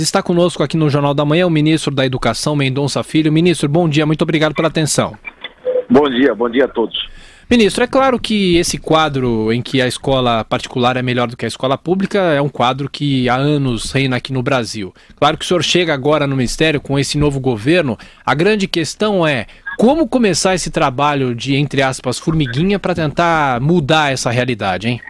Está conosco aqui no Jornal da Manhã o ministro da Educação, Mendonça Filho. Ministro, bom dia, muito obrigado pela atenção. Bom dia a todos. Ministro, é claro que esse quadro em que a escola particular é melhor do que a escola pública é um quadro que há anos reina aqui no Brasil. Claro que o senhor chega agora no Ministério com esse novo governo. A grande questão é como começar esse trabalho de, entre aspas, formiguinha para tentar mudar essa realidade, hein?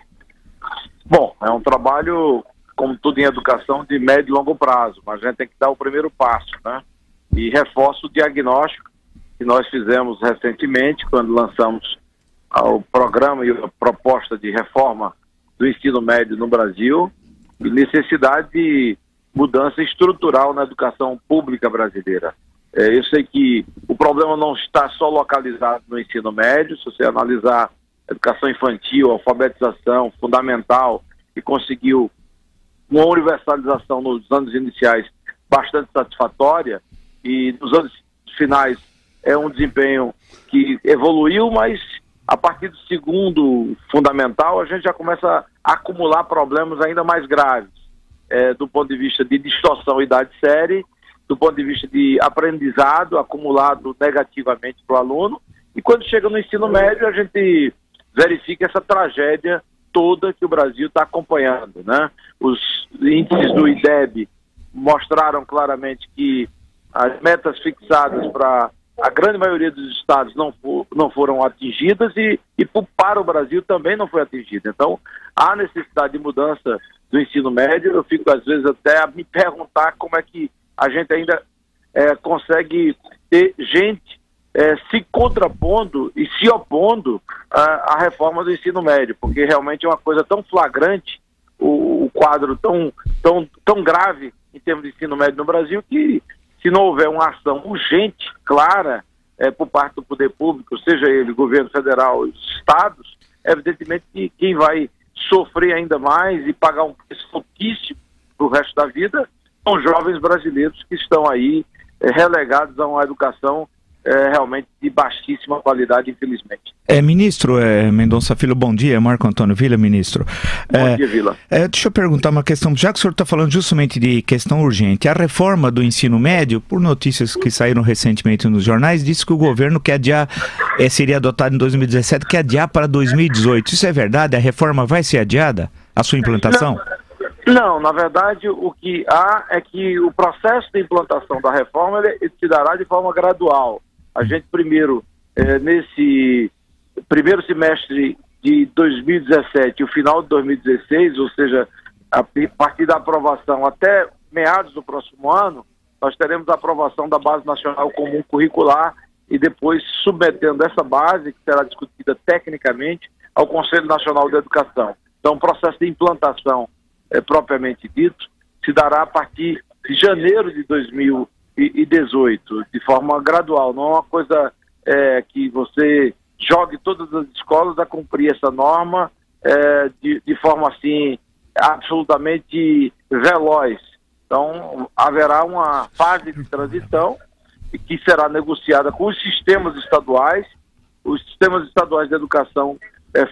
Bom, é um trabalho, como tudo em educação, de médio e longo prazo, mas a gente tem que dar o primeiro passo, né? E reforço o diagnóstico que nós fizemos recentemente, quando lançamos o programa e a proposta de reforma do ensino médio no Brasil, e necessidade de mudança estrutural na educação pública brasileira. Eu sei que o problema não está só localizado no ensino médio. Se você analisar educação infantil, alfabetização, fundamental, e conseguiu uma universalização nos anos iniciais bastante satisfatória, e nos anos finais é um desempenho que evoluiu, mas a partir do segundo fundamental a gente já começa a acumular problemas ainda mais graves, do ponto de vista de distorção idade-série, do ponto de vista de aprendizado acumulado negativamente para o aluno, e quando chega no ensino médio a gente verifica essa tragédia toda que o Brasil está acompanhando, né? Os índices do IDEB mostraram claramente que as metas fixadas para a grande maioria dos estados não foram atingidas e para o Brasil também não foi atingida. Então, há necessidade de mudança do ensino médio. Eu fico, às vezes, até a me perguntar como é que a gente ainda consegue ter gente se contrapondo e se opondo à reforma do ensino médio, porque realmente é uma coisa tão flagrante, o quadro tão grave em termos de ensino médio no Brasil, que se não houver uma ação urgente, clara, por parte do poder público, seja ele governo federal e os estados, evidentemente que quem vai sofrer ainda mais e pagar um preço altíssimo para o resto da vida são jovens brasileiros que estão aí relegados a uma educação realmente de baixíssima qualidade, infelizmente. Ministro Mendonça Filho, bom dia. Marco Antônio Villa, ministro. Bom dia, Villa. Deixa eu perguntar uma questão, já que o senhor está falando justamente de questão urgente. A reforma do ensino médio, por notícias que saíram recentemente nos jornais, disse que o governo quer adiar, seria adotado em 2017, quer adiar para 2018. Isso é verdade? A reforma vai ser adiada? A sua implantação? Não, na verdade, o que há é que o processo de implantação da reforma ele se dará de forma gradual. A gente primeiro, nesse primeiro semestre de 2017 e o final de 2016, ou seja, a partir da aprovação até meados do próximo ano, nós teremos a aprovação da Base Nacional Comum Curricular e depois submetendo essa base, que será discutida tecnicamente, ao Conselho Nacional de Educação. Então, o processo de implantação, propriamente dito, se dará a partir de janeiro de 2018, de forma gradual, não é uma coisa que você jogue todas as escolas a cumprir essa norma de forma assim absolutamente veloz. Então haverá uma fase de transição que será negociada com os sistemas estaduais. Os sistemas estaduais de educação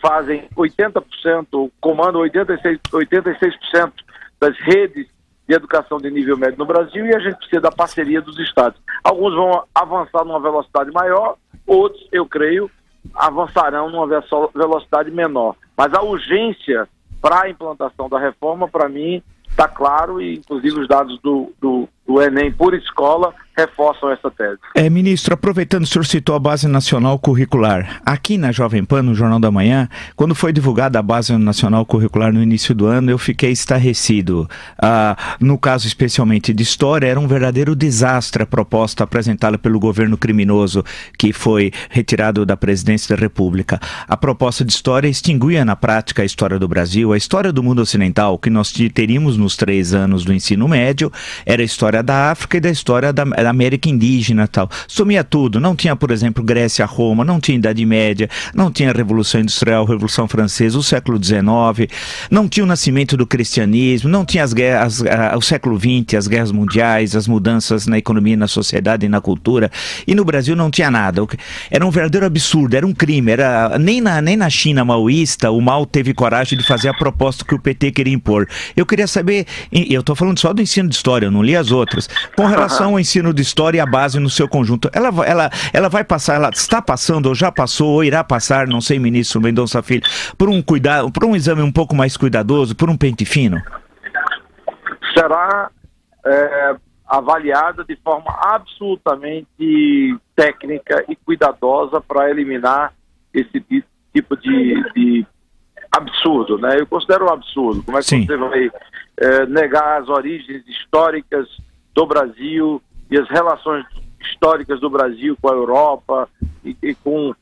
fazem 80%, comandam 86% das redes de educação de nível médio no Brasil, e a gente precisa da parceria dos estados. Alguns vão avançar numa velocidade maior, outros, eu creio, avançarão numa velocidade menor. Mas a urgência para a implantação da reforma, para mim, está claro, e inclusive os dados do Enem por escola reforçam essa tese. Ministro, aproveitando, o senhor citou a Base Nacional Curricular. Aqui na Jovem Pan, no Jornal da Manhã, quando foi divulgada a Base Nacional Curricular no início do ano, eu fiquei estarrecido. No caso especialmente de História, era um verdadeiro desastre a proposta apresentada pelo governo criminoso que foi retirado da presidência da República. A proposta de História extinguia na prática a história do Brasil, a história do mundo ocidental, que nós teríamos nos 3 anos do ensino médio, era a história da África e da história da da América indígena e tal. Sumia tudo. Não tinha, por exemplo, Grécia, Roma, não tinha Idade Média, não tinha Revolução Industrial, Revolução Francesa, o século XIX, não tinha o nascimento do cristianismo, não tinha as guerras, o século XX, as guerras mundiais, as mudanças na economia, na sociedade e na cultura. E no Brasil não tinha nada. Era um verdadeiro absurdo, era um crime. Nem na China maoísta o Mao teve coragem de fazer a proposta que o PT queria impor. Eu queria saber, eu estou falando só do ensino de história, eu não li as outras. Com relação ao ensino de história e a base no seu conjunto, ela vai passar, ela está passando, ou já passou, ou irá passar, não sei, ministro Mendonça Filho, por um exame um pouco mais cuidadoso, por um pente fino? Será avaliada de forma absolutamente técnica e cuidadosa para eliminar esse tipo de absurdo, né? Eu considero um absurdo. Como é que você vai negar as origens históricas do Brasil e as relações históricas do Brasil com a Europa e com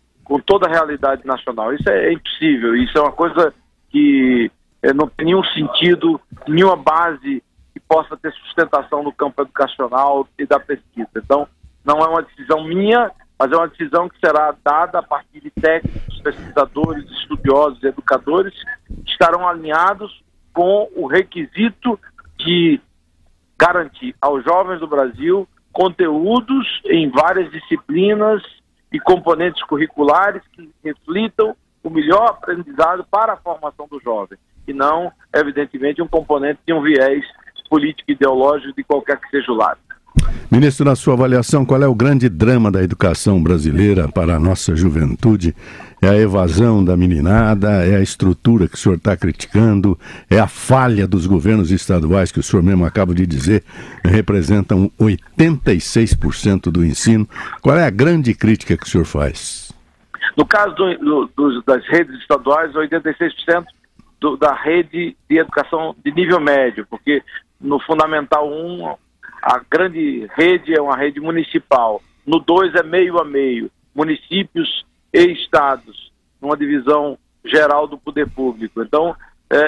toda a realidade nacional? Isso é impossível, isso é uma coisa que não tem nenhum sentido, nenhuma base que possa ter sustentação no campo educacional e da pesquisa. Então, não é uma decisão minha, mas é uma decisão que será dada a partir de técnicos, pesquisadores, estudiosos e educadores que estarão alinhados com o requisito de garantir aos jovens do Brasil conteúdos em várias disciplinas e componentes curriculares que reflitam o melhor aprendizado para a formação do jovem, e não, evidentemente, um componente de um viés político e ideológico de qualquer que seja o lado. Ministro, na sua avaliação, qual é o grande drama da educação brasileira para a nossa juventude? É a evasão da meninada, é a estrutura que o senhor está criticando, é a falha dos governos estaduais, que o senhor mesmo acaba de dizer, representam 86% do ensino. Qual é a grande crítica que o senhor faz? No caso das redes estaduais, 86% da rede de educação de nível médio, porque no Fundamental 1, a grande rede é uma rede municipal. No 2 é meio a meio, municípios e estados, numa divisão geral do poder público. Então,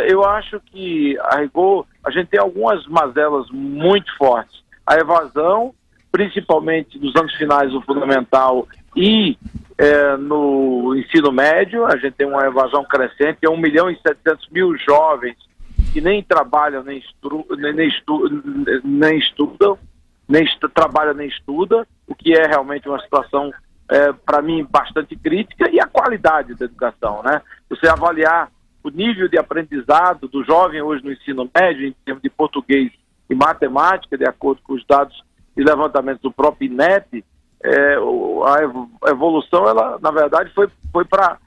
eu acho que, a rigor, a gente tem algumas mazelas muito fortes. A evasão, principalmente nos anos finais do Fundamental e no ensino médio, a gente tem uma evasão crescente, é 1.700.000 jovens que nem trabalham, nem trabalham, nem estudam, o que é realmente uma situação, para mim, bastante crítica, e a qualidade da educação, né? Você avaliar o nível de aprendizado do jovem hoje no ensino médio, em termos de português e matemática, de acordo com os dados e levantamentos do próprio INEP, a evolução, ela, na verdade, foi para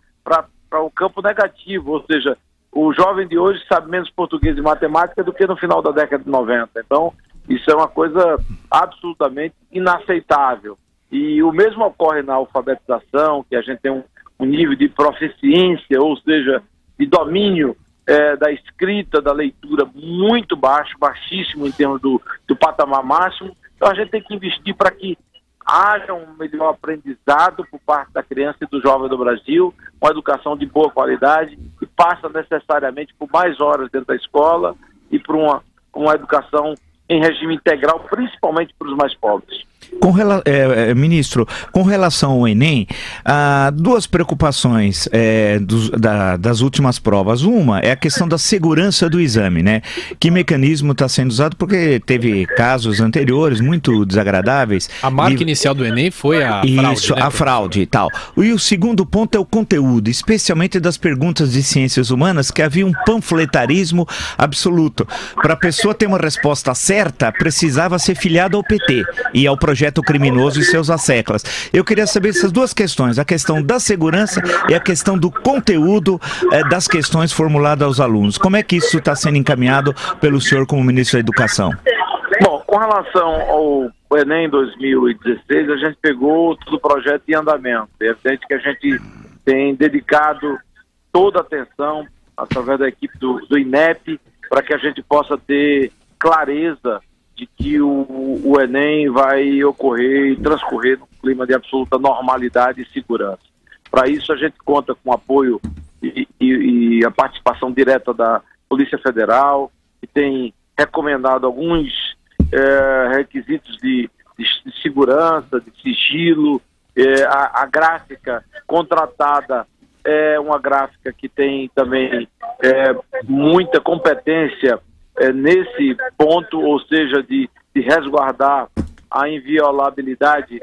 o campo negativo, ou seja, o jovem de hoje sabe menos português e matemática do que no final da década de 90. Então, isso é uma coisa absolutamente inaceitável. E o mesmo ocorre na alfabetização, que a gente tem um nível de proficiência, ou seja, de domínio da escrita, da leitura muito baixo, baixíssimo em termos do patamar máximo. Então, a gente tem que investir para que haja um melhor aprendizado por parte da criança e do jovem do Brasil, uma educação de boa qualidade, que passa necessariamente por mais horas dentro da escola e por uma educação em regime integral, principalmente para os mais pobres. Ministro, com relação ao Enem, há duas preocupações das últimas provas. Uma é a questão da segurança do exame, né? Que mecanismo está sendo usado? Porque teve casos anteriores muito desagradáveis. A marca inicial do Enem foi a fraude. Isso, né? A fraude e tal. E o segundo ponto é o conteúdo, especialmente das perguntas de ciências humanas, que havia um panfletarismo absoluto. Para a pessoa ter uma resposta certa, precisava ser filiada ao PT e ao projeto criminoso e seus asseclas. Eu queria saber essas duas questões, a questão da segurança e a questão do conteúdo das questões formuladas aos alunos. Como é que isso está sendo encaminhado pelo senhor como ministro da Educação? Bom, com relação ao Enem 2016, a gente pegou todo o projeto em andamento. É evidente que a gente tem dedicado toda a atenção, através da equipe do INEP, para que a gente possa ter clareza de que o Enem vai ocorrer e transcorrer num clima de absoluta normalidade e segurança. Para isso, a gente conta com o apoio e a participação direta da Polícia Federal, que tem recomendado alguns requisitos de de segurança, de sigilo. A gráfica contratada é uma gráfica que tem também muita competência nesse ponto, ou seja, de resguardar a inviolabilidade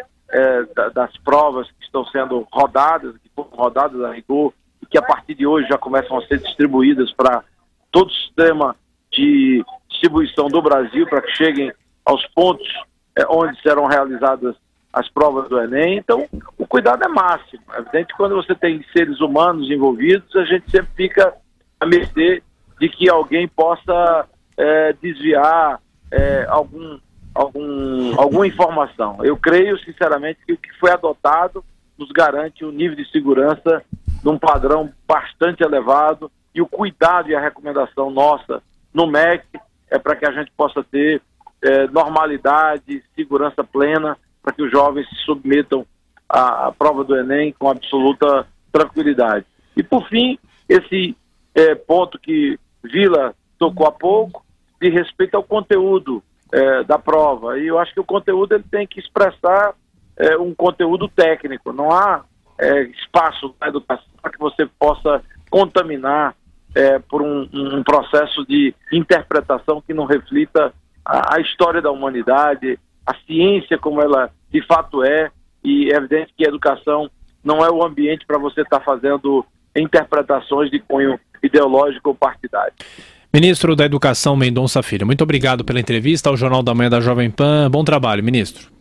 das provas que estão sendo rodadas, que foram rodadas a rigor, e que a partir de hoje já começam a ser distribuídas para todo o sistema de distribuição do Brasil, para que cheguem aos pontos onde serão realizadas as provas do Enem. Então, o cuidado é máximo. É evidente que quando você tem seres humanos envolvidos, a gente sempre fica à mercê de que alguém possa desviar alguma informação. Eu creio, sinceramente, que o que foi adotado nos garante um nível de segurança num padrão bastante elevado, e o cuidado e a recomendação nossa no MEC é para que a gente possa ter normalidade, segurança plena, para que os jovens se submetam à prova do Enem com absoluta tranquilidade. E, por fim, esse ponto que Vila tocou há pouco, de respeito ao conteúdo da prova. E eu acho que o conteúdo ele tem que expressar um conteúdo técnico. Não há espaço na educação para que você possa contaminar por um processo de interpretação que não reflita a história da humanidade, a ciência como ela de fato é, e é evidente que a educação não é o ambiente para você estar fazendo interpretações de cunho ideológico ou partidário. Ministro da Educação Mendonça Filho, muito obrigado pela entrevista ao Jornal da Manhã da Jovem Pan. Bom trabalho, ministro.